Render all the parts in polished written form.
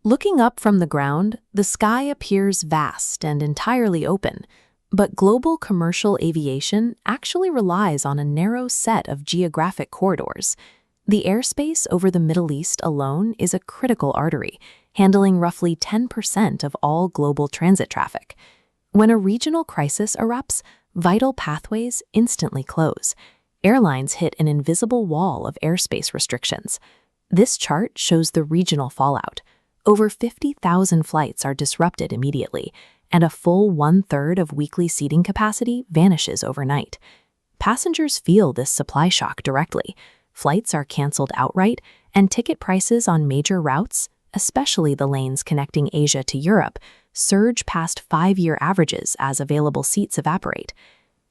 Looking up from the ground, the sky appears vast and entirely open, but global commercial aviation actually relies on a narrow set of geographic corridors. The airspace over the Middle East alone is a critical artery, handling roughly 10% of all global transit traffic. When a regional crisis erupts, vital pathways instantly close. Airlines hit an invisible wall of airspace restrictions. This chart shows the regional fallout. Over 50,000 flights are disrupted immediately, and a full one-third of weekly seating capacity vanishes overnight. Passengers feel this supply shock directly. Flights are canceled outright, and ticket prices on major routes, especially the lanes connecting Asia to Europe, surge past 5-year averages as available seats evaporate.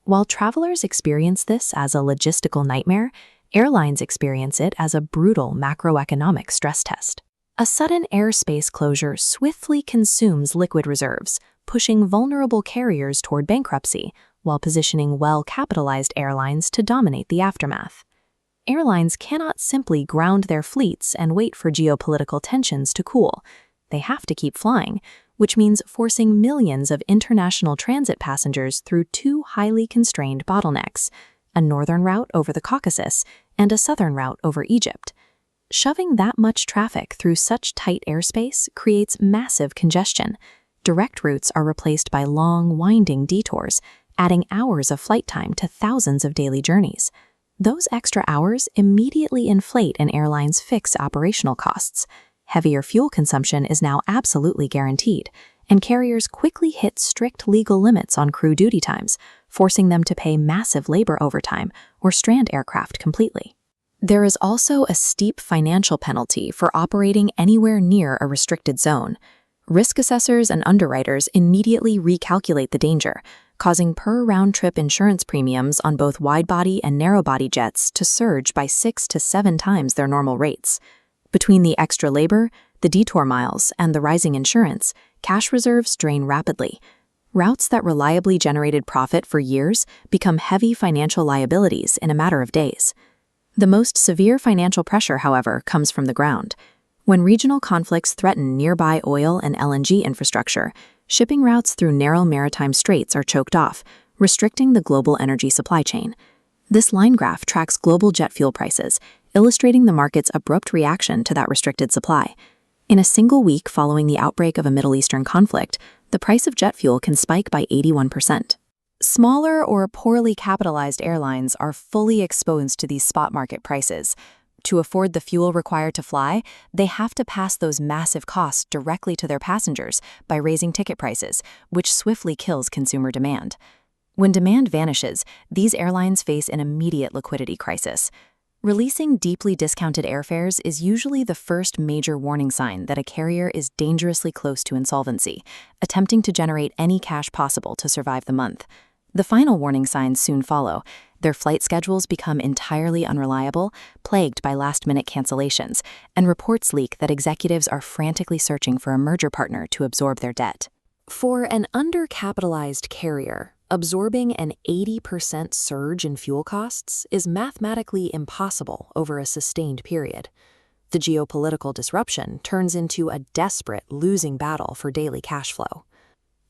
While travelers experience this as a logistical nightmare, airlines experience it as a brutal macroeconomic stress test. A sudden airspace closure swiftly consumes liquid reserves, pushing vulnerable carriers toward bankruptcy, while positioning well-capitalized airlines to dominate the aftermath. Airlines cannot simply ground their fleets and wait for geopolitical tensions to cool. They have to keep flying, which means forcing millions of international transit passengers through two highly constrained bottlenecks, a northern route over the Caucasus and a southern route over Egypt. Shoving that much traffic through such tight airspace creates massive congestion. Direct routes are replaced by long, winding detours, adding hours of flight time to thousands of daily journeys. Those extra hours immediately inflate an airline's fixed operational costs. Heavier fuel consumption is now absolutely guaranteed, and carriers quickly hit strict legal limits on crew duty times, forcing them to pay massive labor overtime or strand aircraft completely. There is also a steep financial penalty for operating anywhere near a restricted zone. Risk assessors and underwriters immediately recalculate the danger, causing per-round-trip insurance premiums on both wide-body and narrow-body jets to surge by 6 to 7 times their normal rates. Between the extra labor, the detour miles, and the rising insurance, cash reserves drain rapidly. Routes that reliably generated profit for years become heavy financial liabilities in a matter of days. The most severe financial pressure, however, comes from the ground. When regional conflicts threaten nearby oil and LNG infrastructure, shipping routes through narrow maritime straits are choked off, restricting the global energy supply chain. This line graph tracks global jet fuel prices, illustrating the market's abrupt reaction to that restricted supply. In a single week following the outbreak of a Middle Eastern conflict, the price of jet fuel can spike by 81%. Smaller or poorly capitalized airlines are fully exposed to these spot market prices. To afford the fuel required to fly, they have to pass those massive costs directly to their passengers by raising ticket prices, which swiftly kills consumer demand. When demand vanishes, these airlines face an immediate liquidity crisis. Releasing deeply discounted airfares is usually the first major warning sign that a carrier is dangerously close to insolvency, attempting to generate any cash possible to survive the month. The final warning signs soon follow. Their flight schedules become entirely unreliable, plagued by last-minute cancellations, and reports leak that executives are frantically searching for a merger partner to absorb their debt. For an undercapitalized carrier, absorbing an 80% surge in fuel costs is mathematically impossible over a sustained period. The geopolitical disruption turns into a desperate losing battle for daily cash flow.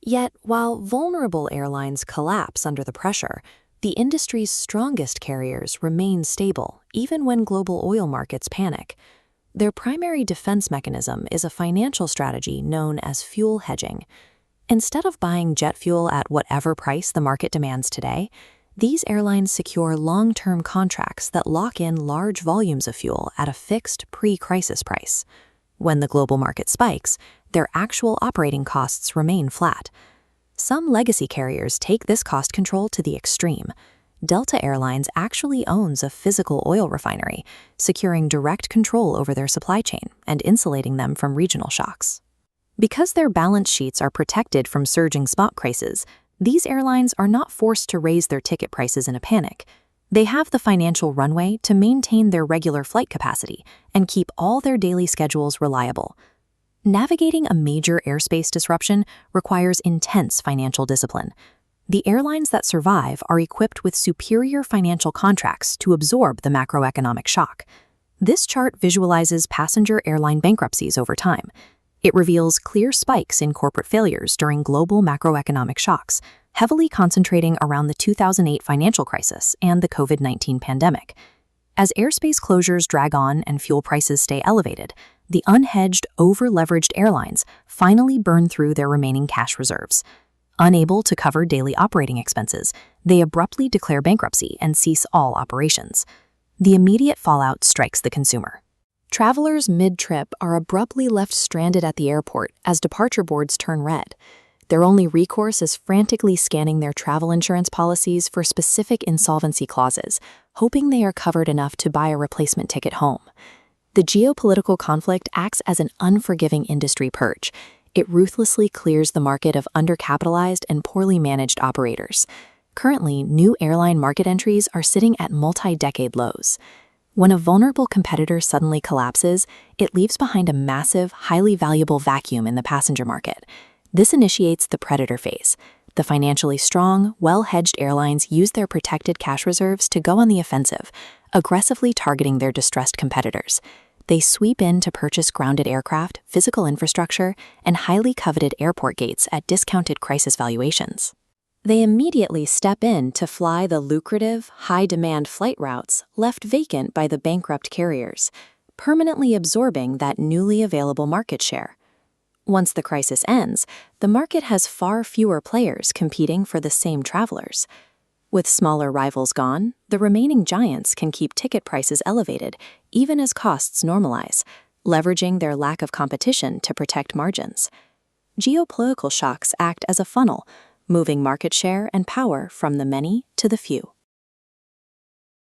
Yet, while vulnerable airlines collapse under the pressure, the industry's strongest carriers remain stable even when global oil markets panic. Their primary defense mechanism is a financial strategy known as fuel hedging. Instead of buying jet fuel at whatever price the market demands today, these airlines secure long-term contracts that lock in large volumes of fuel at a fixed pre-crisis price. When the global market spikes, their actual operating costs remain flat. Some legacy carriers take this cost control to the extreme. Delta Airlines actually owns a physical oil refinery, securing direct control over their supply chain and insulating them from regional shocks. Because their balance sheets are protected from surging spot prices, these airlines are not forced to raise their ticket prices in a panic. They have the financial runway to maintain their regular flight capacity and keep all their daily schedules reliable. Navigating a major airspace disruption requires intense financial discipline. The airlines that survive are equipped with superior financial contracts to absorb the macroeconomic shock. This chart visualizes passenger airline bankruptcies over time. It reveals clear spikes in corporate failures during global macroeconomic shocks, heavily concentrating around the 2008 financial crisis and the COVID-19 pandemic. As airspace closures drag on and fuel prices stay elevated, the unhedged, over-leveraged airlines finally burn through their remaining cash reserves. Unable to cover daily operating expenses, they abruptly declare bankruptcy and cease all operations. The immediate fallout strikes the consumer. Travelers mid-trip are abruptly left stranded at the airport as departure boards turn red. Their only recourse is frantically scanning their travel insurance policies for specific insolvency clauses, hoping they are covered enough to buy a replacement ticket home. The geopolitical conflict acts as an unforgiving industry purge. It ruthlessly clears the market of undercapitalized and poorly managed operators. Currently, new airline market entries are sitting at multi-decade lows. When a vulnerable competitor suddenly collapses, it leaves behind a massive, highly valuable vacuum in the passenger market. This initiates the predator phase. The financially strong, well-hedged airlines use their protected cash reserves to go on the offensive, aggressively targeting their distressed competitors. They sweep in to purchase grounded aircraft, physical infrastructure, and highly coveted airport gates at discounted crisis valuations. They immediately step in to fly the lucrative, high-demand flight routes left vacant by the bankrupt carriers, permanently absorbing that newly available market share. Once the crisis ends, the market has far fewer players competing for the same travelers. With smaller rivals gone, the remaining giants can keep ticket prices elevated even as costs normalize, leveraging their lack of competition to protect margins. Geopolitical shocks act as a funnel, moving market share and power from the many to the few.